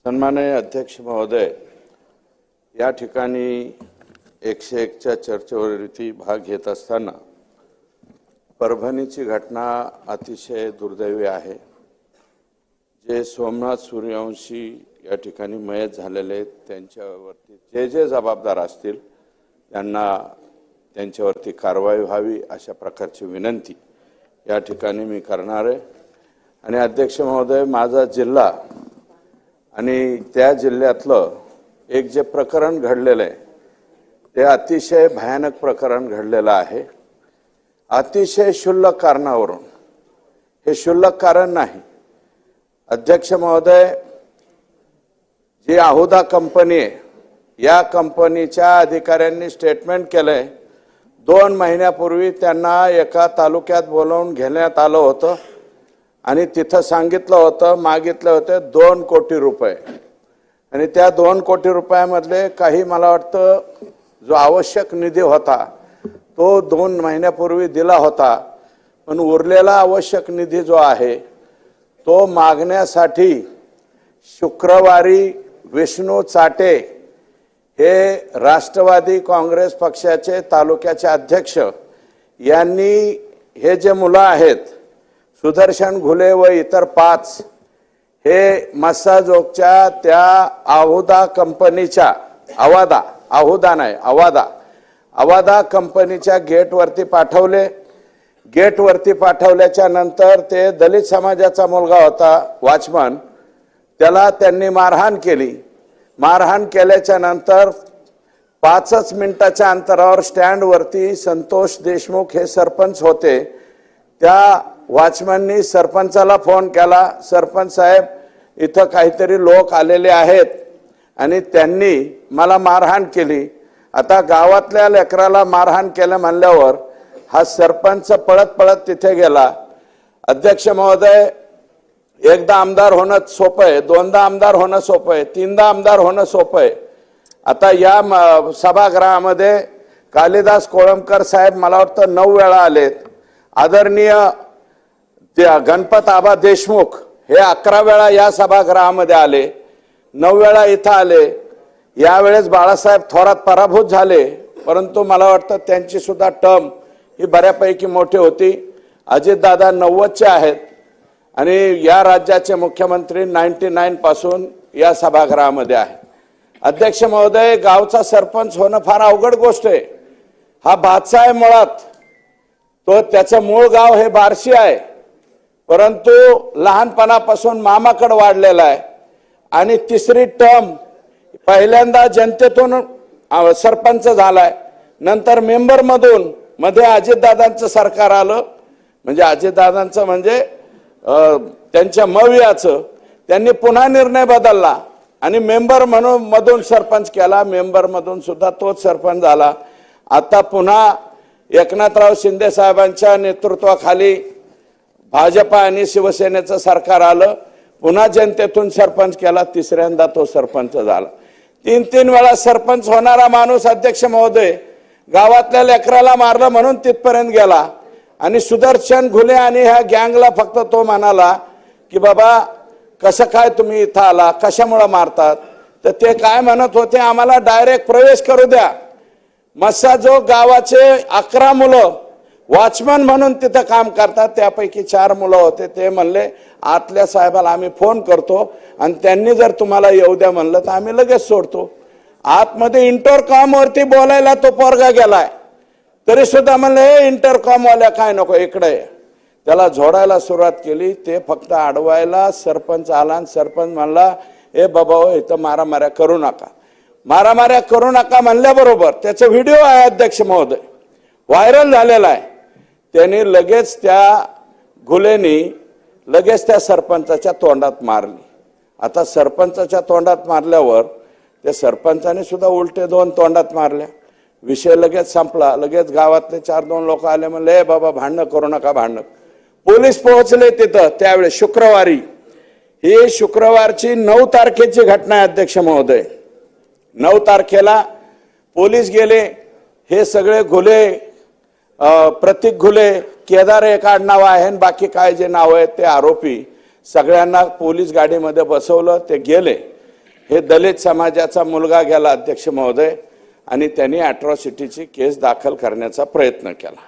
सन्माननीय अध्यक्ष महोदय, या ठिकाणी 101च्या चर्चेवरती भाग घेत असताना परभणीची घटना अतिशय दुर्दैवी आहे। जे सोमनाथ सूर्यवंशी या ठिकाणी मयत झालेले त्यांच्यावरती जे जबाबदार असतील त्यांना त्यांच्यावरती कारवाई व्हावी अशा प्रकारची विनंती या ठिकाणी मी करणार आहे। आणि अध्यक्ष महोदय, माझा जिल्हा आणि त्या जिल्ह्यातलं एक जे प्रकरण घडलेलं आहे ते अतिशय भयानक प्रकरण घडलेलं आहे। अतिशय क्षुल्लक कारणावरून, हे क्षुल्लक कारण नाही अध्यक्ष महोदय, जी आहुदा कंपनी आहे या कंपनीच्या अधिकाऱ्यांनी स्टेटमेंट केलंय 2 महिन्यापूर्वी त्यांना एका तालुक्यात बोलावून घेण्यात आलं होतं आणि तिथं सांगितलं होतं, मागितले होते 2 कोटी रुपये आणि त्या 2 कोटी रुपयामधले काही मला वाटतं जो आवश्यक निधी होता तो 2 महिन्यापूर्वी दिला होता, पण उरलेला आवश्यक निधी जो आहे तो मागण्यासाठी शुक्रवारी विष्णू चाटे हे राष्ट्रवादी काँग्रेस पक्षाचे तालुक्याचे अध्यक्ष यांनी हे जे मुलं आहेत सुदर्शन घुले व इतर 5 हे मस्साजोगच्या त्या आहुदा कंपनीच्या आवादा कंपनीच्या गेटवरती पाठवले। गेटवरती पाठवल्याच्या नंतर ते दलित समाजाचा मुलगा होता वॉचमन, त्याला त्यांनी मारहाण केली। मारहाण केल्याच्या नंतर 5 मिनिटाच्या अंतरावर स्टँडवरती संतोष देशमुख हे सरपंच होते, त्या वॉचमननी सरपंचाला फोन केला, सरपंच साहेब इथं काहीतरी लोक आलेले आहेत आणि त्यांनी मला मारहाण केली। आता गावातल्या लेकराला मारहाण केलं म्हणल्यावर हा सरपंच पळत पळत तिथे गेला। अध्यक्ष महोदय, एकदा आमदार होणं सोपं आहे, 2दा आमदार होणं सोपं आहे, 3दा आमदार होणं सोपं आहे। आता या सभागृहामध्ये कालिदास कोळंबकर साहेब मला वाटतं 9 वेळा आलेत, आदरणीय गणपत आबा देशमुख हे 11 वेळा या सभागृहामध्ये आले, 9 वेळा इथं आले। यावेळेस बाळासाहेब थोरात पराभूत झाले, परंतु मला वाटतं त्यांची सुद्धा टर्म ही बऱ्यापैकी मोठी होती। अजितदादा 90चे आहेत आणि या राज्याचे मुख्यमंत्री 99 पासून या सभागृहामध्ये आहे। अध्यक्ष महोदय, गावचा सरपंच होणं फार अवघड गोष्ट आहे। हा बादशाह आहे मुळात, तो त्याचं मूळ गाव हे बार्शी आहे, परंतु लहानपणापासून मामाकडे वाढलेला आहे आणि 3री टर्म पहिल्यांदा जनतेतून सरपंच झालाय, नंतर मेंबर मधून मध्ये अजितदादांचं सरकार आलं, म्हणजे अजितदादांचं म्हणजे त्यांच्या मवियाचं, त्यांनी पुन्हा निर्णय बदलला आणि मेंबर म्हणून मधून सरपंच केला, मेंबर मधून सुद्धा तोच सरपंच झाला। आता पुन्हा एकनाथराव शिंदे साहेबांच्या नेतृत्वाखाली भाजपा आणि शिवसेनेचं सरकार आलं, पुन्हा जनतेतून सरपंच केला, 3ऱ्यांदा तो सरपंच झाला। 3 वेळा सरपंच होणारा माणूस अध्यक्ष महोदय गावातल्या लेकराला मारलं म्हणून तिथपर्यंत गेला आणि सुदर्शन घुले आणि ह्या गँगला फक्त तो म्हणाला की बाबा कसं काय तुम्ही इथं आला, कशामुळे मारतात, तर ते काय म्हणत होते, आम्हाला डायरेक्ट प्रवेश करू द्या। मस्साजोग गावाचे 11 मुलं वॉचमन म्हणून तिथं काम करतात, त्यापैकी 4 मुलं होते, ते म्हणले आतल्या साहेबाला आम्ही फोन करतो आणि त्यांनी जर तुम्हाला येऊ द्या म्हणलं तर आम्ही लगेच सोडतो। आतमध्ये इंटरकॉम वरती बोलायला तो पोरगा गेलाय, तरी सुद्धा म्हणलं हे इंटरकॉम वाल्या काय नको इकडे, त्याला झोडायला सुरुवात केली। ते फक्त अडवायला सरपंच आला आणि सरपंच म्हणला ए बाबा हो, इथं मारामाऱ्या करू नका, मारामाऱ्या करू नका म्हणल्याबरोबर त्याचा व्हिडिओ आहे अध्यक्ष महोदय, व्हायरल झालेला आहे। त्यांनी लगेच त्या घुलेनी लगेच त्या सरपंचाच्या तोंडात मारली। आता सरपंचाच्या तोंडात मारल्यावर त्या सरपंचाने सुद्धा उलटे 2 तोंडात मारल्या, विषय लगेच संपला। लगेच गावातले 4-2 लोक आले, म्हणले बाबा भांडणं करू नका, भांडणं। पोलीस पोहोचले तिथं त्यावेळेस शुक्रवारी, ही शुक्रवारची 9 तारखेची घटना आहे अध्यक्ष महोदय। 9 तारखेला पोलीस गेले, हे सगळे घुले, प्रतीक घुले, केदार एक आडनाव आहे आणि बाकी काय जे नाव आहेत ते आरोपी सगळ्यांना पोलीस गाडीमध्ये बसवलं, ते गेले हे दलित समाजाचा मुलगा गेला अध्यक्ष महोदय आणि त्यांनी अॅट्रॉसिटीची केस दाखल करण्याचा प्रयत्न केला।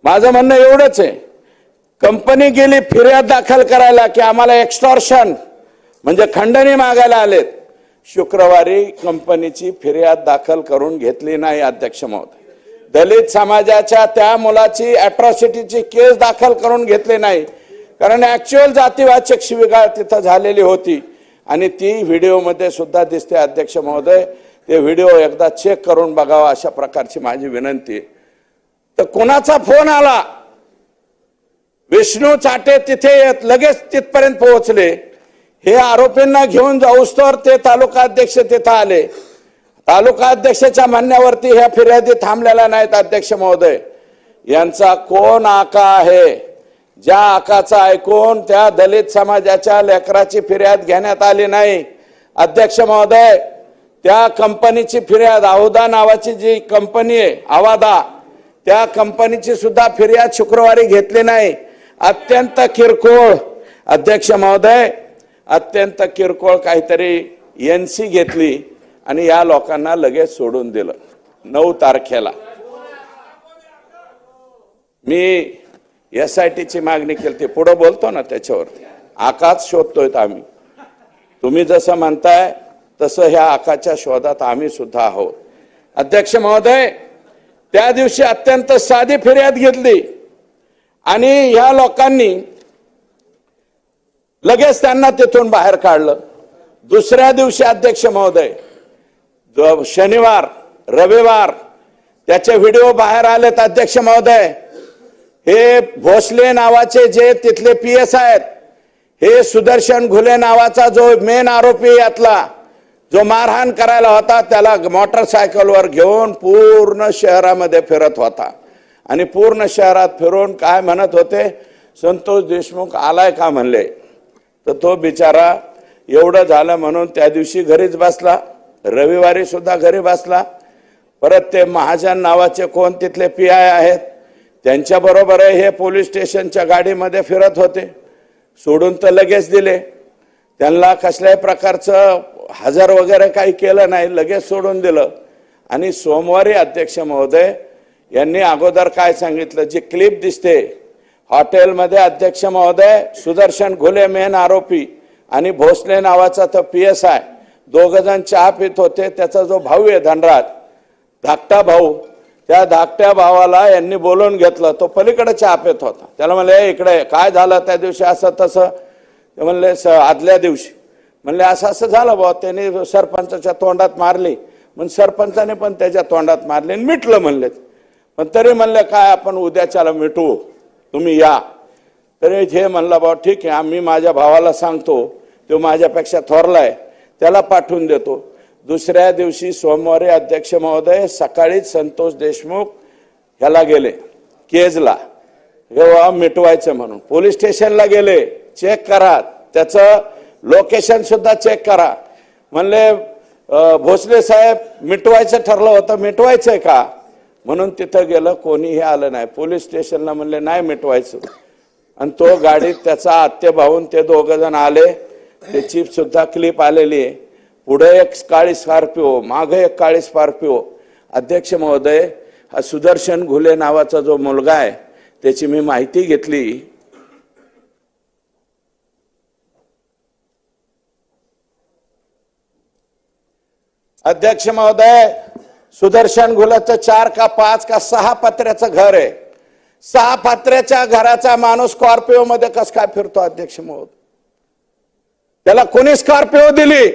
माझं म्हणणं एवढंच आहे, कंपनी गेली फिर्याद दाखल करायला की आम्हाला एक्स्टॉर्शन म्हणजे खंडणी मागायला आलेत। शुक्रवारी कंपनीची फिर्याद दाखल करून घेतली नाही अध्यक्ष महोदय। दलित समाजाच्या त्या मुलाची अॅट्रॉसिटीची केस दाखल करून घेतली नाही, कारण ऍक्च्युअल जातीवाचक शिवीगाळ तिथं झालेली होती आणि ती व्हिडिओमध्ये सुद्धा दिसते अध्यक्ष महोदय। ते व्हिडिओ एकदा चेक करून बघावा अशा प्रकारची माझी विनंती आहे। तर कोणाचा फोन आला, विष्णू चाटे तिथे लगेच तिथपर्यंत पोहोचले। हे आरोपींना घेऊन जाऊस्तोवर ते तालुका अध्यक्ष तिथे आले। तालुका अध्यक्षाच्या म्हणण्यावरती ह्या फिर्यादी थांबलेल्या नाहीत अध्यक्ष महोदय। यांचा कोण आका आहे, ज्या आकाचा ऐकून त्या दलित समाजाच्या लेकराची फिर्याद घेण्यात आली नाही अध्यक्ष महोदय। त्या कंपनीची फिर्याद, अवधा नावाची जी कंपनी आहे अवादा, त्या कंपनीची सुद्धा फिर्याद शुक्रवारी घेतली नाही। अत्यंत किरकोळ अध्यक्ष महोदय, अत्यंत किरकोळ काहीतरी एनसी घेतली आणि या लोकांना लगेच सोडून दिलं। 9 तारखेला मी SITची मागणी केली, पुढे बोलतो ना त्याच्यावरती। आकाच शोधतोय आम्ही, तुम्ही जसं म्हणताय तसं ह्या आकाच्या शोधात आम्ही सुद्धा आहोत अध्यक्ष महोदय। त्या दिवशी अत्यंत साधी फिर्याद घेतली आणि ह्या लोकांनी लगेच त्यांना तिथून बाहेर काढलं। दुसऱ्या दिवशी अध्यक्ष महोदय, शनिवार रविवार त्याचे व्हिडिओ बाहेर आलेत अध्यक्ष महोदय। हे भोसले नावाचे जे तिथले PS आहेत, हे सुदर्शन घुले नावाचा जो मेन आरोपी यातला, जो मारहाण करायला होता, त्याला मोटरसायकलवर घेऊन पूर्ण शहरामध्ये फिरत होता आणि पूर्ण शहरात फिरून काय म्हणत होते, संतोष देशमुख आलाय का म्हणले। तर तो बिचारा एवढं झालं म्हणून त्या दिवशी घरीच बसला, रविवारी सुद्धा घरी बसला। परत ते महाजन नावाचे कोण तिथले PI आहेत, त्यांच्या बरोबर हे पोलीस स्टेशनच्या गाडीमध्ये फिरत होते। सोडून तर लगेच दिले, त्यांना कसल्याही प्रकारचं हजर वगैरे काही केलं नाही, लगेच सोडून दिलं। आणि सोमवारी अध्यक्ष महोदय यांनी अगोदर काय सांगितलं, जी क्लिप दिसते हॉटेलमध्ये अध्यक्ष महोदय, सुदर्शन घुले मेन आरोपी आणि भोसले नावाचा तो PSI, दोघ जण चहा पित होते। त्याचा जो भाऊ आहे धनराज, धाकटा भाऊ, त्या धाकट्या भावाला यांनी बोलवून घेतलं। तो पलीकडे चहा पित होता, त्याला म्हणले इकडे काय झालं त्या दिवशी असं तसं। ते म्हणले आदल्या दिवशी म्हणले असं असं झालं भाऊ, त्यांनी सरपंचाच्या तोंडात मारली, मग सरपंचाने पण त्याच्या तोंडात मारली आणि मिटलं म्हणले। पण तरी म्हणले काय आपण उद्याच्याला मिटवू, तुम्ही या। तरी हे म्हणला भाऊ ठीक आहे, आम्ही माझ्या भावाला सांगतो, तो माझ्यापेक्षा थोरलाय, त्याला पाठवून देतो। दुसऱ्या दिवशी सोमवारी अध्यक्ष महोदय सकाळीच संतोष देशमुख ह्याला गेले केजला, हे मिटवायचं म्हणून पोलीस स्टेशनला गेले। चेक करा, त्याचं लोकेशन सुद्धा चेक करा। म्हणले भोसले साहेब मिटवायचं ठरलं होतं, मिटवायचंय का म्हणून तिथं गेलं, कोणीही आलं नाही। पोलीस स्टेशनला म्हणले नाही मिटवायचं, आणि तो गाडीत त्याचा आत्या भाऊन ते दोघ जण आले। त्याची सुद्धा क्लिप आलेली आहे, पुढे एक काळी स्कॉर्पिओ, मागे एक काळी स्कॉर्पिओ। अध्यक्ष महोदय, हा सुदर्शन घुले नावाचा जो मुलगा आहे त्याची मी माहिती घेतली। अध्यक्ष महोदय, सुदर्शन घुलेचं 4 का 5 का 6 पत्र्याचं घर आहे। 6 पत्र्याच्या घराचा माणूस स्कॉर्पिओ मध्ये कस काय फिरतो अध्यक्ष महोदय? त्याला कोणी स्कॉर्पिओ दिली,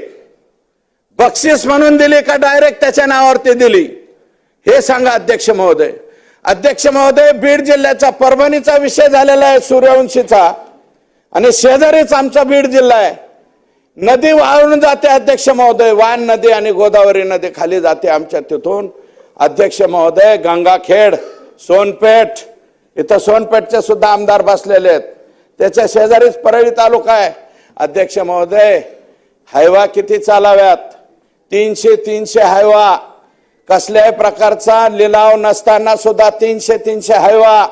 बक्षीस म्हणून दिली का डायरेक्ट त्याच्या नावावरती दिली, हे सांगा अध्यक्ष महोदय। अध्यक्ष महोदय, बीड जिल्ह्याचा परभणीचा विषय झालेला आहे सूर्यवंशीचा, आणि शेजारीच आमचा बीड जिल्हा आहे। नदी वाहून जाते अध्यक्ष महोदय, वान नदी आणि गोदावरी नदी खाली जाते आमच्या तिथून अध्यक्ष महोदय। गंगाखेड, सोनपेठ, इथं सोनपेठचे सुद्धा आमदार बसलेले आहेत, त्याच्या शेजारीच परळी तालुका आहे अध्यक्ष महोदय। हायवा किती चालाव्यात, 300 हायवा, कसल्याही प्रकारचा लिलाव नसताना सुद्धा 300 हायवा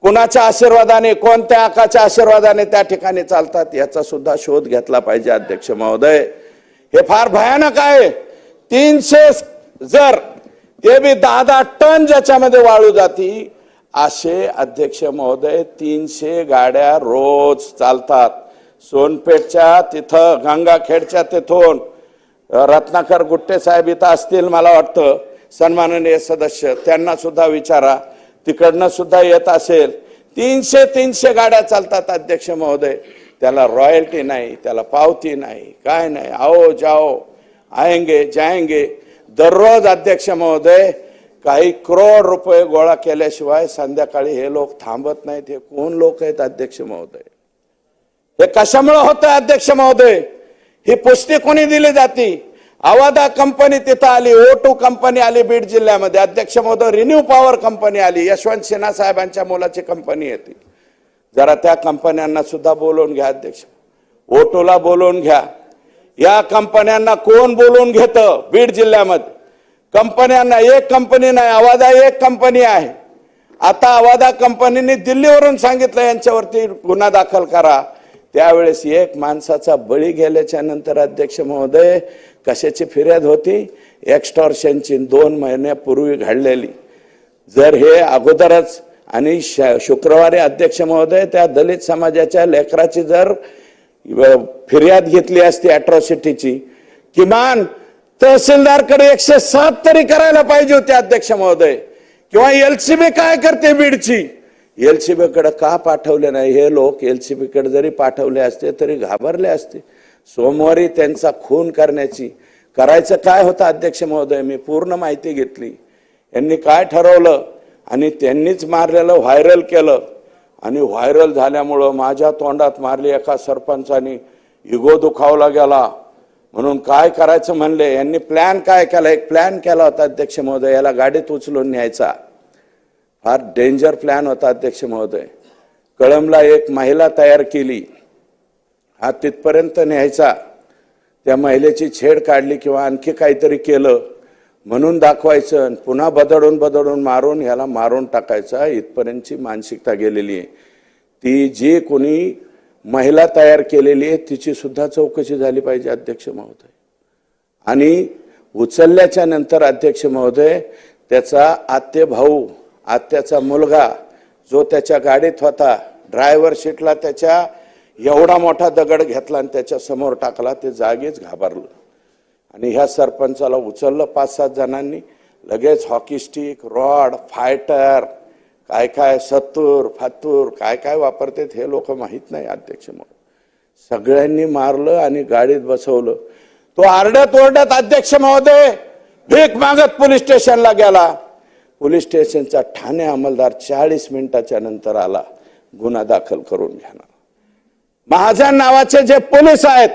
कुणाच्या आशीर्वादाने, कोणत्या आकाच्या आशीर्वादाने त्या ठिकाणी चालतात, याचा सुद्धा शोध घेतला पाहिजे अध्यक्ष महोदय। हे फार भयानक आहे. 300 जर ते बी 10-10 टन ज्याच्यामध्ये वाळू जाती असे अध्यक्ष महोदय 300 गाड्या रोज चालतात. सोनपेठच्या तिथं गंगाखेडच्या तिथून रत्नाकर गुट्टे साहेब इथं असतील मला वाटतं सन्माननीय सदस्य, त्यांना सुद्धा विचारा, तिकडनं सुद्धा येत असेल. 300 गाड्या चालतात अध्यक्ष महोदय. त्याला रॉयल्टी नाही, त्याला पावती नाही, काय नाही. आओ जाओ आएंगे जाएंगे. दररोज अध्यक्ष महोदय काही करोड रुपये गोळा केल्याशिवाय संध्याकाळी हे लोक थांबत नाहीत. हे कोण लोक आहेत अध्यक्ष महोदय? हे कशामुळे होतं अध्यक्ष महोदय? ही पुष्टी कोणी दिली जाती? अवादा कंपनी तिथं आली, O2 कंपनी आली बीड जिल्ह्यामध्ये अध्यक्ष महोदय, रिन्यू पॉवर कंपनी आली, यशवंत सिन्हा साहेबांच्या मुलाची कंपनी येते. जरा त्या कंपन्यांना सुद्धा बोलवून घ्या अध्यक्ष. O2ला बोलवून घ्या. या कंपन्यांना कोण बोलवून घेतं बीड जिल्ह्यामध्ये? कंपन्यांना एक कंपनी नाही, अवादा एक कंपनी आहे. आता अवादा कंपनीने दिल्लीवरून सांगितलं यांच्यावरती गुन्हा दाखल करा. त्यावेळेस एक माणसाचा बळी गेल्याच्या नंतर अध्यक्ष महोदय कशाची फिर्याद होती? एक्स्टॉर्शनची 2 महिन्यापूर्वी घडलेली. जर हे अगोदरच आणि शुक्रवारी अध्यक्छ महोदय त्या दलित समाजाच्या लेकराची जर फिर्याद घेतली असती अॅट्रॉसिटीची, किमान तहसीलदारकडे 107 तरी करायला पाहिजे होते अध्यक्ष महोदय. किंवा LCB काय करते बीडची? LCB कडे का पाठवले नाही? हे लोक LCB कडे जरी पाठवले असते तरी घाबरले असते. सोमवारी त्यांचा खून करायचं काय होतं अध्यक्ष महोदय? मी पूर्ण माहिती घेतली. यांनी काय ठरवलं आणि त्यांनीच मारलेलं व्हायरल केलं. आणि व्हायरल झाल्यामुळं माझ्या तोंडात मारली एका सरपंचानी, इगो दुखावला गेला. म्हणून काय करायचं म्हणले. यांनी प्लॅन काय केला? एक प्लॅन केला होता अध्यक्ष महोदय, याला गाडीत उचलून न्यायचा. फार डेंजर प्लॅन होता अध्यक्ष महोदय. कळंबला एक महिला तयार केली, हा तिथपर्यंत न्यायचा, त्या महिलेची छेड काढली किंवा आणखी काहीतरी केलं म्हणून दाखवायचं, पुन्हा बदडून मारून ह्याला मारून टाकायचा. इथपर्यंतची मानसिकता गेलेली आहे. ती जी कोणी महिला तयार केलेली आहे तिची सुद्धा चौकशी झाली पाहिजे अध्यक्ष महोदय. आणि उचलल्याच्या नंतर अध्यक्ष महोदय त्याचा आत्ते भाऊ, आत्याचा मुलगा जो त्याच्या गाडीत होता, ड्रायव्हर सीटला त्याच्या एवढा मोठा दगड घेतला आणि त्याच्या समोर टाकला. ते जागीच घाबरलं. आणि ह्या सरपंचाला उचललं 5-7 जणांनी. लगेच हॉकी स्टिक, रॉड, फायटर, काय काय सत्तूर फातूर काय काय वापरतात हे लोक माहीत नाही अध्यक्ष महोदय. सगळ्यांनी मारलं आणि गाडीत बसवलं. तो आरडत ओरडत अध्यक्ष महोदय भीक मागत पोलीस स्टेशनला गेला. पोलीस स्टेशनचा ठाणे अंमलदार 40 मिनिटाच्या नंतर आला गुन्हा दाखल करून घेणार. महाजन नावाचे जे पोलीस आहेत,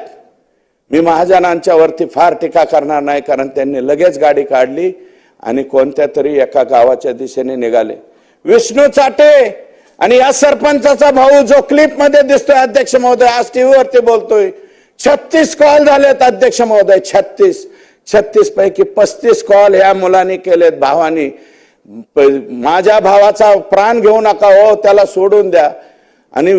मी महाजनांच्या वरती फार टीका करणार नाही कारण त्यांनी लगेच गाडी काढली आणि कोणत्या तरी एका गावाच्या दिशेने निघाले. विष्णू चाटे आणि या सरपंचाचा भाऊ जो क्लिप मध्ये दिसतोय अध्यक्ष महोदय, आज टीव्हीवरती बोलतोय, 36 कॉल झालेत अध्यक्ष महोदय. 36 पैकी 35 कॉल ह्या मुलांनी केलेत, भावानी. माझ्या भावाचा प्राण घेऊ नका हो, त्याला सोडून द्या. आणि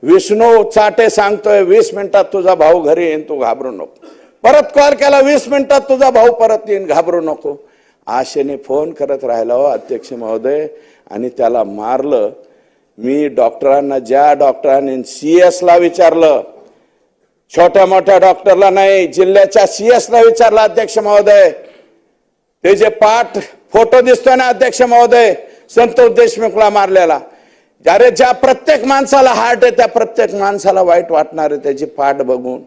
विष्णू चाटे सांगतोय 20 मिनिटात तुझा भाऊ घरी येईन, तू घाबरू नको. परत कॉल केला, 20 मिनिटात तुझा भाऊ परत येईन, घाबरू नको. आशेने फोन करत राहिला हो अध्यक्ष महोदय आणि त्याला मारलं. मी डॉक्टरांना, ज्या डॉक्टरांनी CS ला विचारलं, छोट्या मोठ्या डॉक्टरला नाही, जिल्ह्याच्या CS ला विचारलं अध्यक्ष महोदय. ते जे पाठ फोटो दिसतोय ना अध्यक्ष महोदय संतोष देशमुखला मारलेला, अरे ज्या प्रत्येक माणसाला हार्ट आहे त्या प्रत्येक माणसाला वाईट वाटणार आहे त्याची पाठ बघून.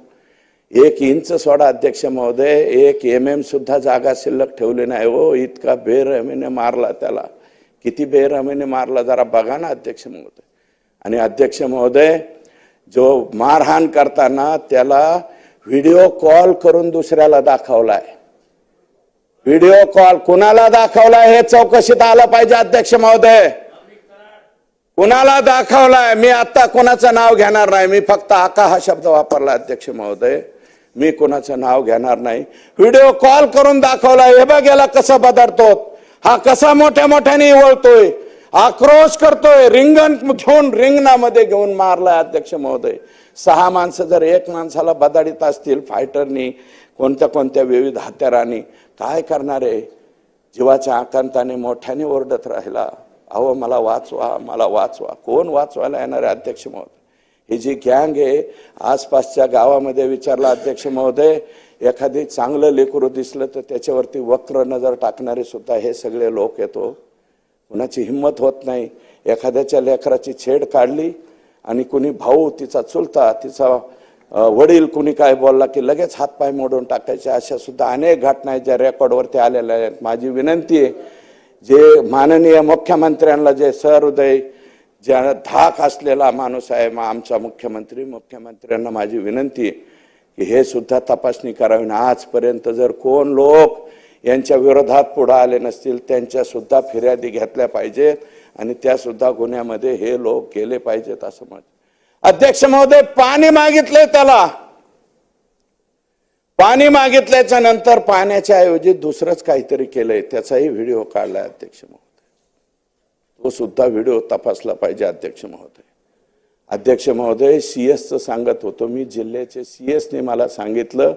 1 इंच सोडा अध्यक्ष महोदय, 1 MM सुद्धा जागा शिल्लक ठेवली नाही हो. इतका बेरहमीने मारला त्याला. किती बेरहमीने मारला जरा बघा ना अध्यक्ष महोदय. आणि अध्यक्ष महोदय जो मारहाण करताना त्याला व्हिडिओ कॉल करून दुसऱ्याला दाखवलाय. व्हिडिओ कॉल कुणाला दाखवलाय हे चौकशीत आलं पाहिजे अध्यक्ष महोदय. कुणाला दाखवलाय? मी आता कुणाचं नाव घेणार नाही, मी फक्त आका हा शब्द वापरला अध्यक्ष महोदय. मी कुणाचं नाव घेणार नाही. व्हिडिओ कॉल करून दाखवलाय. हे बघ याला कसं बदलतो, हा कसा मोठ्या मोठ्याने वळतोय. आक्रोश करतोय, रिंगण घेऊन रिंगणामध्ये घेऊन मारलाय अध्यक्ष महोदय. 6 माणसं जर एक माणसाला बदाडीत असतील फायटरनी, कोणत्या कोणत्या विविध हत्यारांनी, काय करणार आहे? जीवाच्या आकांताने मोठ्याने ओरडत राहिला, अहो मला वाचवा, मला वाचवा. कोण वाचवायला येणार आहे अध्यक्ष महोदय? ही जी गँग आहे, आसपासच्या गावामध्ये विचारला अध्यक्ष महोदय, एखादी चांगलं लेकरू दिसलं तर त्याच्यावरती वक्र नजर टाकणारे सुद्धा हे सगळे लोक येतो. कुणाची हिंमत होत नाही. एखाद्याच्या लेकराची छेड काढली आणि कुणी भाऊ, तिचा चुलता, तिचा वडील कुणी काय बोलला की लगेच हातपाय मोडून टाकायचे. अशा सुद्धा अनेक घटना आहेत ज्या रेकॉर्डवरती आलेल्या आहेत. माझी विनंती आहे, जे माननीय मुख्यमंत्र्यांना, जे सहृदय, ज्या धाक असलेला माणूस आहे आमचा मुख्यमंत्र्यांना माझी विनंती आहे की हे सुद्धा तपासणी करावी. आजपर्यंत जर कोण लोक यांच्या विरोधात पुढे आले नसतील त्यांच्या सुद्धा फिर्यादी घेतल्या पाहिजेत आणि त्या सुद्धा गुन्ह्यामध्ये हे लोक गेले पाहिजेत असं मत. अध्यक्ष महोदय, पाणी मागितलंय त्याला, पाणी मागितल्याच्या नंतर पाण्याच्या ऐवजी दुसरंच काहीतरी केलंय, त्याचाही व्हिडिओ काढलाय अध्यक्ष महोदय. तो सुद्धा व्हिडिओ तपासला पाहिजे अध्यक्ष महोदय. अध्यक्ष महोदय, सीएसचं सांगत होतो मी, जिल्ह्याचे सीएसने मला सांगितलं,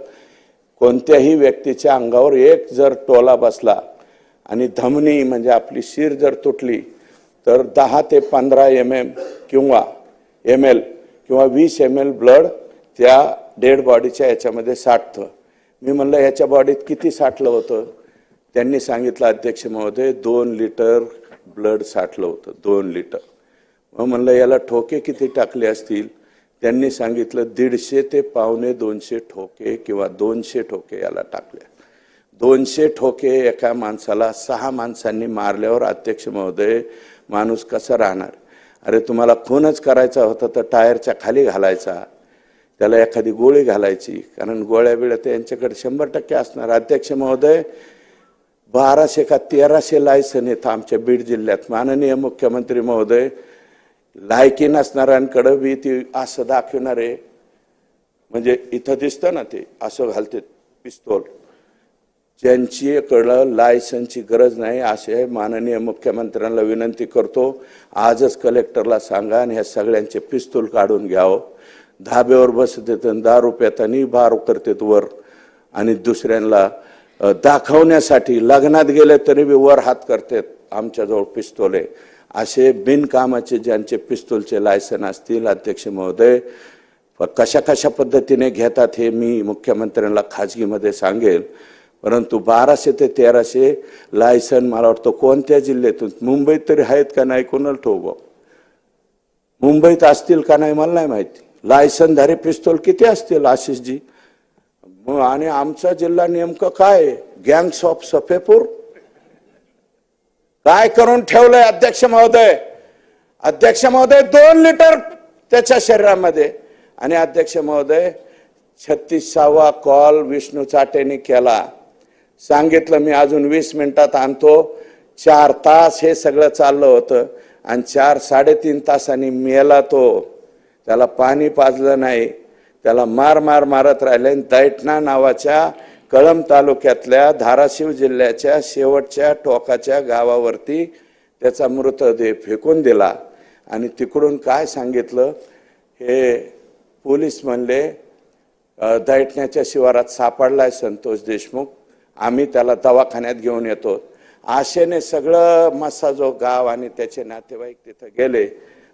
कोणत्याही व्यक्तीच्या अंगावर एक जर टोला बसला आणि धमनी म्हणजे आपली शिर जर तुटली तर 10 ते 15 mm किंवा ml किंवा 20 ml ब्लड त्या डेड बॉडीच्या याच्यामध्ये साठतं. मी म्हणलं याच्या बॉडीत किती साठलं होतं? त्यांनी सांगितलं अध्यक्ष महोदय 2 लिटर ब्लड साठलं होतं, 2 लिटर. मग म्हणलं याला ठोके किती टाकले असतील? त्यांनी सांगितलं 150 ते 125 ठोके किंवा 200 ठोके याला टाकले. 200 ठोके एका माणसाला 6 माणसांनी मारल्यावर अध्यक्ष महोदय माणूस कसा राहणार? अरे तुम्हाला खूनच करायचा होता तर टायरच्या खाली घालायचा, त्याला एखादी गोळी घालायची, कारण गोळ्या बिळ्या तर यांच्याकडे 100% असणार. अध्यक्ष महोदय, 1200 का 1300 लायसन आहेत आमच्या बीड जिल्ह्यात. माननीय मुख्यमंत्री महोदय, लायकी नसणाऱ्यांकडे बी ती असं दाखवणारे, म्हणजे इथं दिसतं ना ते असं घालते पिस्तूल, ज्यांच्याकडं लायसनची गरज नाही असे माननीय मुख्यमंत्र्यांना विनंती करतो, आजच कलेक्टरला सांगा आणि ह्या सगळ्यांचे पिस्तूल काढून घ्यावं. धाब्यावर बसतात आणि दारू पितानी बार करतात वर आणि दुसऱ्यांना दाखवण्यासाठी लग्नात गेले तरी बी वर हात करतात, आमच्याजवळ पिस्तूल आहे. असे बिनकामाचे ज्यांचे पिस्तूलचे लायसन असतील अध्यक्ष महोदय, कशा कशा पद्धतीने घेतात हे मी मुख्यमंत्र्यांना खाजगीमध्ये सांगेल. परंतु 1200 ते 1300 लायसन मला वाटतं कोणत्या जिल्ह्यातून, मुंबईत तरी आहेत का नाही कोणाला ठोक, मुंबईत असतील का नाही मला नाही माहिती. लायसनधारी पिस्तूल किती असतील आशिषजी? आणि आमचा जिल्हा नेमकं काय, गँग्स ऑफ सफेपूर काय करून ठेवलंय अध्यक्ष महोदय? अध्यक्ष महोदय 2 लिटर त्याच्या शरीरामध्ये. आणि अध्यक्ष महोदय 36वा कॉल विष्णू चाटेने केला, सांगितलं मी अजून 20 मिनिटात आणतो. 4 तास हे सगळं चाललं होतं आणि 4-3.5 तासांनी मेला तो. त्याला पाणी पाजलं नाही, त्याला मारत राहिले. दैठणा नावाच्या कळंब तालुक्यातल्या धाराशिव जिल्ह्याच्या शेवटच्या टोकाच्या गावावरती त्याचा मृतदेह फेकून दिला. आणि तिकडून काय सांगितलं, हे पोलीस म्हणले दैठण्याच्या शिवारात सापडलाय संतोष देशमुख, आम्ही त्याला दवाखान्यात घेऊन येतो. आशेने सगळं मसाजो गाव आणि त्याचे नातेवाईक तिथं गेले.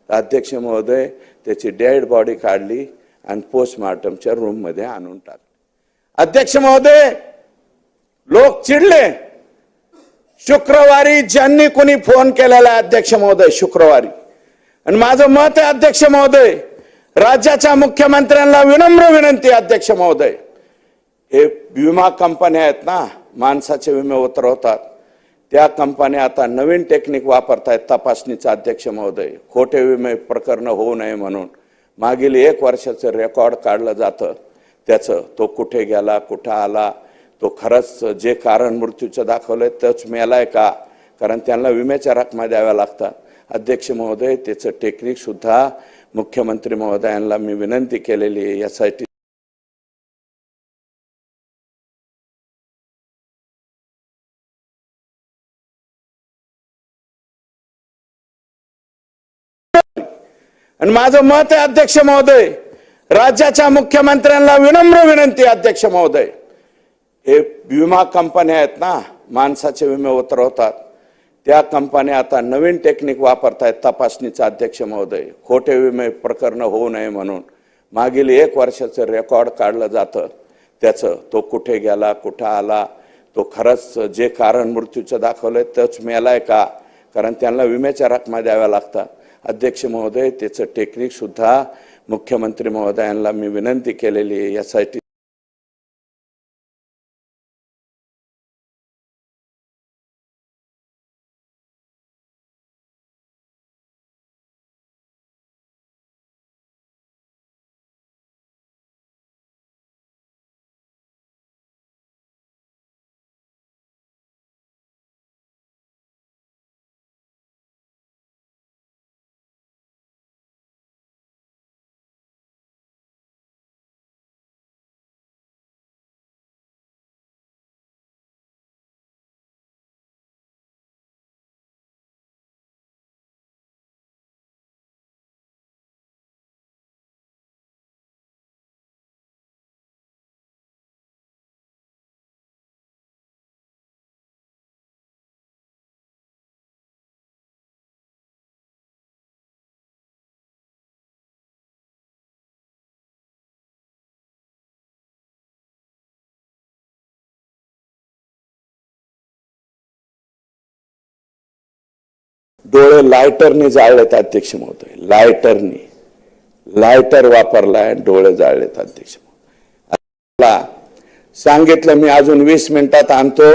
अध्यक्ष महोदय त्याची डेड बॉडी काढली आणि पोस्टमार्टमच्या रूम मध्ये आणून टाकली. अध्यक्ष महोदय, लोक चिडले. शुक्रवारी ज्यांनी कोणी फोन केलेला अध्यक्ष महोदय शुक्रवारी, आणि माझं मत आहे अध्यक्ष महोदय, राज्याच्या मुख्यमंत्र्यांना विनम्र विनंती अध्यक्ष महोदय, हे विमा कंपन्या आहेत ना, माणसाचे विमे उतरवतात, त्या कंपन्या आता नवीन टेक्निक वापरतायत तपासणीचा अध्यक्ष महोदय, खोटे विमे प्रकरण होऊ नये म्हणून. मागील 1 वर्षाचं रेकॉर्ड काढलं जातं त्याचं, तो कुठे गेला, कुठं आला, तो खरंच जे कारण मृत्यूचं दाखवलंय तोच मेलाय का, कारण त्यांना विम्याच्या रकमा द्याव्या लागतात. अध्यक्ष महोदय, त्याचं टेक्निक सुद्धा मुख्यमंत्री महोदयांना मी विनंती केलेली आहे यासाठी. आणि माझं मत आहे अध्यक्ष महोदय, राज्याच्या मुख्यमंत्र्यांना विनम्र विनंती अध्यक्ष महोदय, हे विमा कंपन्या आहेत ना, माणसाचे विमे उतरवतात, त्या कंपन्या आता नवीन टेक्निक वापरतायत तपासणीचा अध्यक्ष महोदय, खोटे विमे प्रकरण होऊ नये म्हणून मागील 1 वर्षाचं रेकॉर्ड काढलं जातं, त्याचं तो कुठे गेला, कुठं आला, तो खरंच जे कारण मृत्यूचं दाखवलंय तोच मेलाय का, कारण त्यांना विम्याच्या रकमा द्याव्या लागतात. अध्यक्ष महोदय, त्याचं टेक्निक सुद्धा मुख्यमंत्री महोदयांना मी विनंती केलेली आहे. यासाठी डोळे लायटरने जाळलेत अध्यक्ष महोदय, लायटर वापरलाय, डोळे जाळलेत अध्यक्ष महोदय. सांगितलं मी अजून 20 मिनिटात आणतो.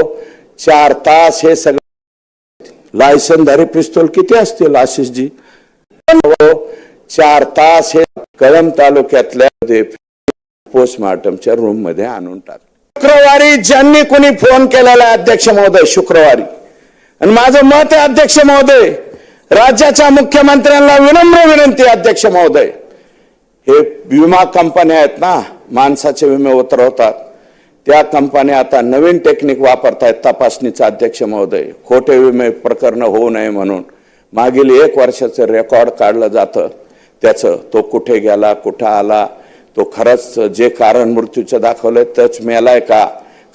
4 तास हे सगळं लायसनधारी पिस्तूल किती असतील आशिषजी? 4 तास हे कळंब तालुक्यातल्या पोस्टमार्टमच्या रूम मध्ये आणून टाकलं. शुक्रवारी ज्यांनी कोणी फोन केलेला अध्यक्ष महोदय, शुक्रवारी, आणि माझं मत आहे अध्यक्ष महोदय, राज्याच्या मुख्यमंत्र्यांना विनम्र विनंती अध्यक्ष महोदय, हे विमा कंपन्या आहेत ना, माणसाचे विमे उतरवतात, त्या कंपन्या आता नवीन टेक्निक वापरतायत तपासणीचा अध्यक्ष महोदय, खोटे विमे प्रकरण होऊ नये म्हणून मागील 1 वर्षाचं रेकॉर्ड काढलं जातं, त्याचं तो कुठे गेला, कुठं आला, तो खरंच जे कारण मृत्यूचं दाखवलंय तोच मेलाय का,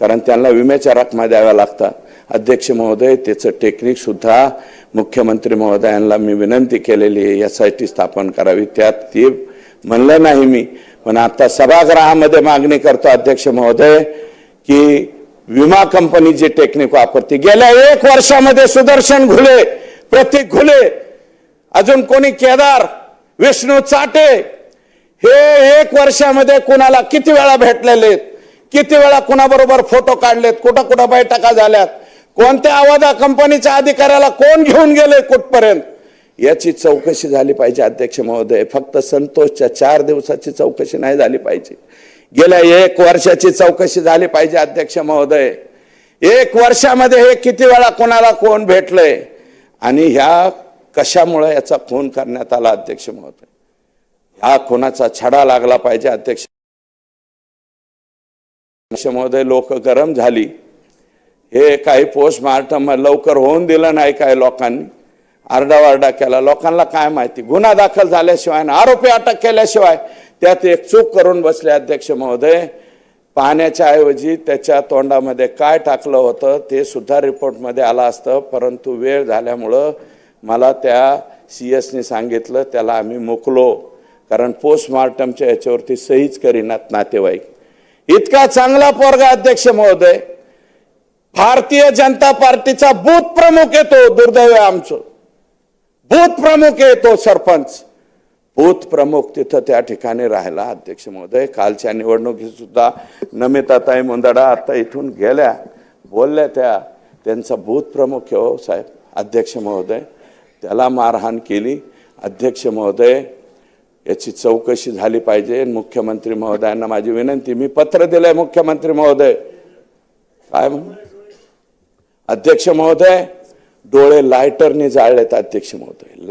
कारण त्यांना विम्याच्या रकमा द्याव्या लागतात. अध्यक्ष महोदय, त्याचं टेक्निक सुद्धा मुख्यमंत्री महोदयांना मी विनंती केलेली आहे, यासाठी स्थापन करावी. त्यात ते म्हणलं नाही मी, पण आता सभागृहामध्ये मागणी करतो अध्यक्ष महोदय की विमा कंपनी जे टेक्निक वापरते, गेल्या 1 वर्षामध्ये सुदर्शन घुले, प्रतीक घुले, अजून कोणी केदार, विष्णू चाटे, हे 1 वर्षामध्ये कुणाला किती वेळा भेटलेले, किती वेळा कुणाबरोबर फोटो काढलेत, कुठं कुठं बैठका झाल्यात, कोणत्या आवादा कंपनीच्या अधिकाऱ्याला कोण घेऊन गेले कुठपर्यंत, याची चौकशी झाली पाहिजे अध्यक्ष महोदय. फक्त संतोषच्या 4 दिवसाची चौकशी नाही झाली पाहिजे, गेल्या 1 वर्षाची चौकशी झाली पाहिजे अध्यक्ष महोदय. 1 वर्षामध्ये हे किती वेळा कोणाला कोण भेटलंय आणि ह्या कशामुळे याचा खून करण्यात आला अध्यक्ष महोदय, ह्या खुनाचा छडा लागला पाहिजे अध्यक्ष महोदय. लोक गरम झाली, हे काही पोस्टमार्टम लवकर होऊन दिलं नाही, काही लोकांनी आरडावारडा केला. लोकांना काय माहिती, गुन्हा दाखल झाल्याशिवाय, आरोपी अटक केल्याशिवाय त्यात एक चूक करून बसले अध्यक्ष महोदय. पाहण्याच्या ऐवजी त्याच्या तोंडामध्ये काय टाकलं होतं ते सुद्धा रिपोर्टमध्ये आलं असतं, परंतु वेळ झाल्यामुळं मला त्या CS ने सांगितलं, त्याला आम्ही मोकलो, कारण पोस्टमार्टमच्या याच्यावरती सहीच करीनात नातेवाईक. इतका चांगला पोरगा अध्यक्ष महोदय, भारतीय जनता पार्टीचा बूथ प्रमुख येतो, दुर्दैव आहे आमचं, बूथ प्रमुख येतो, सरपंच बूथ प्रमुख तिथं त्या ठिकाणी राहिला अध्यक्ष महोदय. कालच्या निवडणुकीत सुद्धा नमिताताई मुंदडा आता इथून गेल्या, बोलल्या त्यांचा बूथ प्रमुख हो साहेब अध्यक्ष महोदय, त्याला मारहाण केली. अध्यक्ष महोदय, याची चौकशी झाली पाहिजे. मुख्यमंत्री महोदयांना माझी विनंती, मी पत्र दिलंय मुख्यमंत्री महोदय. काय म्हणून अध्यक्ष महोदय, डोळे लायटरने जाळलेत अध्यक्ष महोदय,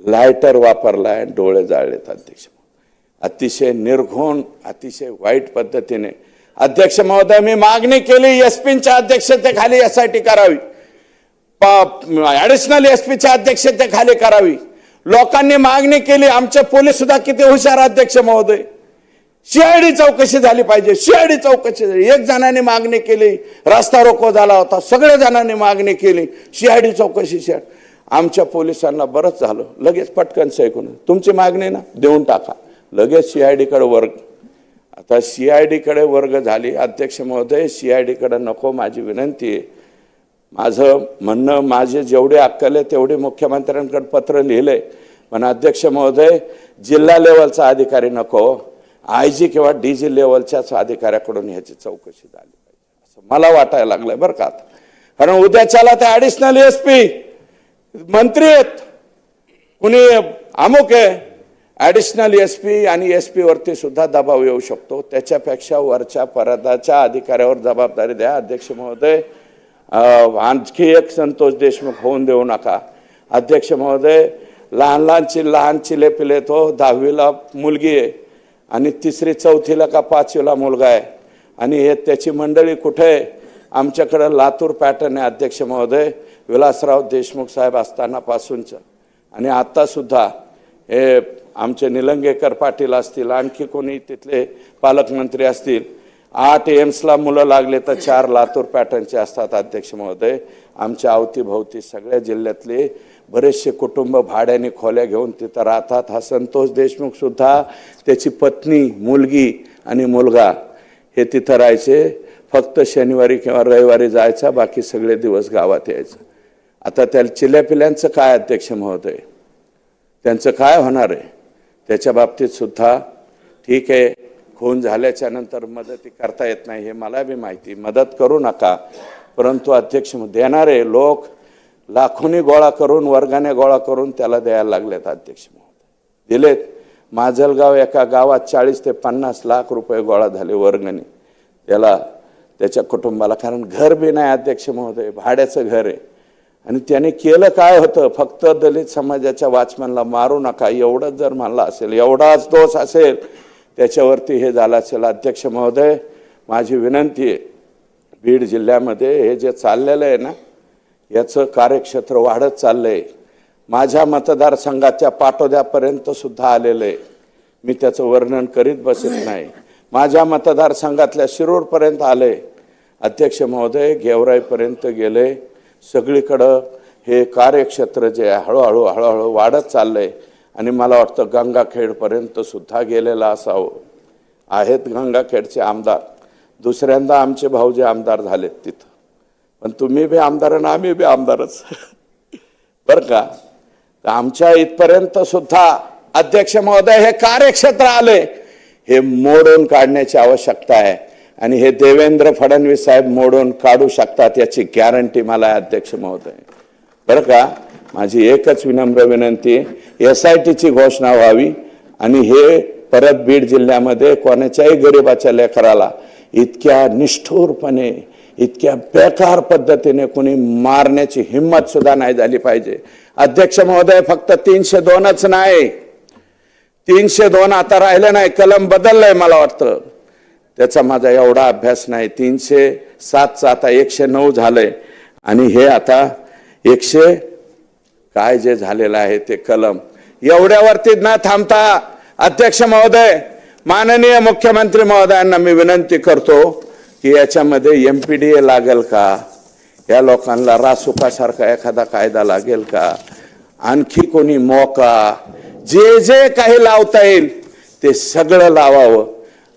लायटर वापरलाय, डोळे जाळलेत अध्यक्ष महोदय. अतिशय निर्घृण, अतिशय वाईट पद्धतीने अध्यक्ष महोदय मी मागणी केली, SP-च्या अध्यक्षतेखाली SIT करावी, ऍडिशनल SP-च्या अध्यक्षतेखाली करावी. लोकांनी मागणी केली, आमचे पोलीस सुद्धा किती हुशार अध्यक्ष महोदय, सीआयडी चौकशी झाली पाहिजे, सीआयडी चौकशी झाली. एक जणांनी मागणी केली, रस्ता रोको झाला होता, सगळ्या जणांनी मागणी केली सीआयडी चौकशी. आमच्या पोलिसांना बरंच झालं, लगेच पटकन ऐकून तुमची मागणी ना देऊन टाका, लगेच सीआयडी कडे वर्ग. आता सीआयडी कडे वर्ग झाली. अध्यक्ष महोदय, सीआयडी कडे नको, माझी विनंती आहे. माझं म्हणणं, माझे जेवढे अक्कल आहे तेवढे मुख्यमंत्र्यांकडे पत्र लिहिलंय, पण अध्यक्ष महोदय जिल्हा लेवलचा अधिकारी नको, आयजी किंवा डीजी लेवलच्याच अधिकाऱ्याकडून ह्याची चौकशी झाली पाहिजे असं मला वाटायला लागलंय बरं का. कारण उद्याच्याला ते ऍडिशनल एसपी मंत्री आहेत, कुणी अमुक आहे, ऍडिशनल एसपी आणि एसपी वरती सुद्धा दबाव येऊ शकतो. त्याच्यापेक्षा वरच्या पदाच्या अधिकाऱ्यावर जबाबदारी द्या. अध्यक्ष महोदय, आणखी एक संतोष देशमुख होऊन देऊ नका. अध्यक्ष महोदय, लहान चिले तो 10वीला मुलगी आहे आणि 3री 4थीला का 5वीला मुलगा आहे, आणि हे त्याची मंडळी कुठे आहे? आमच्याकडे लातूर पॅटर्न आहे अध्यक्ष महोदय, विलासराव देशमुख साहेब असताना पासूनचं, आणि आता सुद्धा हे आमचे निलंगेकर पाटील असतील, आणखी कोणी तिथले पालकमंत्री असतील, 8 एम्सला मुलं लागले तर 4 लातूर पॅटर्नचे असतात अध्यक्ष महोदय. आमच्या अवतीभोवती सगळ्या जिल्ह्यातले बरेचसे कुटुंब भाड्याने खोल्या घेऊन तिथं राहतात. हा संतोष देशमुख सुद्धा, त्याची पत्नी, मुलगी आणि मुलगा हे तिथं राहायचे. फक्त शनिवारी किंवा रविवारी जायचा, बाकी सगळे दिवस गावात यायचं. आता त्या चिल्यापिल्यांचं काय अध्यक्ष महोदय, त्यांचं काय होणार आहे? त्याच्या बाबतीत सुद्धा ठीक आहे, खून झाल्याच्या नंतर मदती करता येत नाही हे मला बी माहिती, मदत करू नका, परंतु अध्यक्ष देणारे लोक लाखोनी गोळा करून, वर्गाने गोळा करून त्याला द्यायला लागलेत अध्यक्ष महोदय. दिलेत. माजलगाव एका गावात 40 ते 50 लाख रुपये गोळा झाले वर्गणी त्याला, त्याच्या कुटुंबाला. कारण घर बी नाही अध्यक्ष महोदय, भाड्याचं घर आहे. आणि त्याने केलं काय होतं? फक्त दलित समाजाच्या वॉचमॅनला मारू नका एवढंच जर म्हणलं असेल, एवढाच दोष असेल, त्याच्यावरती हे झालं असेल. अध्यक्ष महोदय, माझी विनंती आहे, बीड जिल्ह्यामध्ये हे जे चाललेलं आहे ना, याचं कार्यक्षेत्र वाढत चाललंय. माझ्या मतदारसंघाच्या पाटोद्यापर्यंत सुद्धा आलेलं आहे. मी त्याचं वर्णन करीत बसत नाही. माझ्या मतदारसंघातल्या शिरूरपर्यंत आले अध्यक्ष महोदय, गेवराईपर्यंत गेले. सगळीकडं हे कार्यक्षेत्र जे हळूहळू वाढत चाललंय. आणि मला वाटतं गंगाखेडपर्यंत सुद्धा गेलेलं असावं. आहेत गंगाखेडचे आमदार, दुसऱ्यांदा आमचे भाऊजे आमदार झालेत तिथं. पण तुम्ही बी आमदार आणि आम्ही बी आमदारच बरं का. तर आमच्या इथपर्यंत सुद्धा अध्यक्ष महोदय हे कार्यक्षेत्र आले, हे मोडून काढण्याची आवश्यकता आहे. आणि हे देवेंद्र फडणवीस साहेब मोडून काढू शकतात याची गॅरंटी मला आहे अध्यक्ष महोदय बरं का. माझी एकच विनम्र विनंती, SITची घोषणा व्हावी आणि हे परत बीड जिल्ह्यामध्ये कोणाच्याही गरिबाच्या लेकराला इतक्या निष्ठुरपणे, इतक्या बेकार पद्धतीने कोणी मारण्याची हिम्मत सुद्धा नाही झाली पाहिजे. अध्यक्ष महोदय, फक्त 302च नाही, 302 आता राहिलं नाही, कलम बदललंय मला वाटतं. त्याचा माझा एवढा अभ्यास नाही. 307चं आता 109 झालंय आणि हे आता 100 काय जे झालेलं आहे ते कलम. एवढ्यावरती न थांबता अध्यक्ष महोदय, माननीय मुख्यमंत्री महोदयांना मी विनंती करतो की याच्यामध्ये MPDA लागेल का, या लोकांना रासुकासारखा एखादा कायदा लागेल का, आणखी कोणी मोका, जे काही लावता येईल ते सगळं लावावं.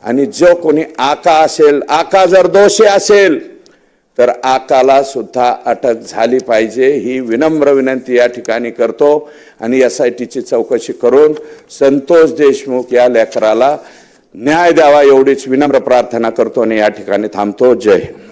आणि जो कोणी आका असेल, आका जर दोषी असेल तर आकाला सुद्धा अटक झाली पाहिजे, ही विनम्र विनंती या ठिकाणी करतो. आणि SITची चौकशी करून संतोष देशमुख या लेकराला न्याय द्यावा एवढीच विनम्र प्रार्थना करतो आणि या ठिकाणी थांबतो. जय हिंद.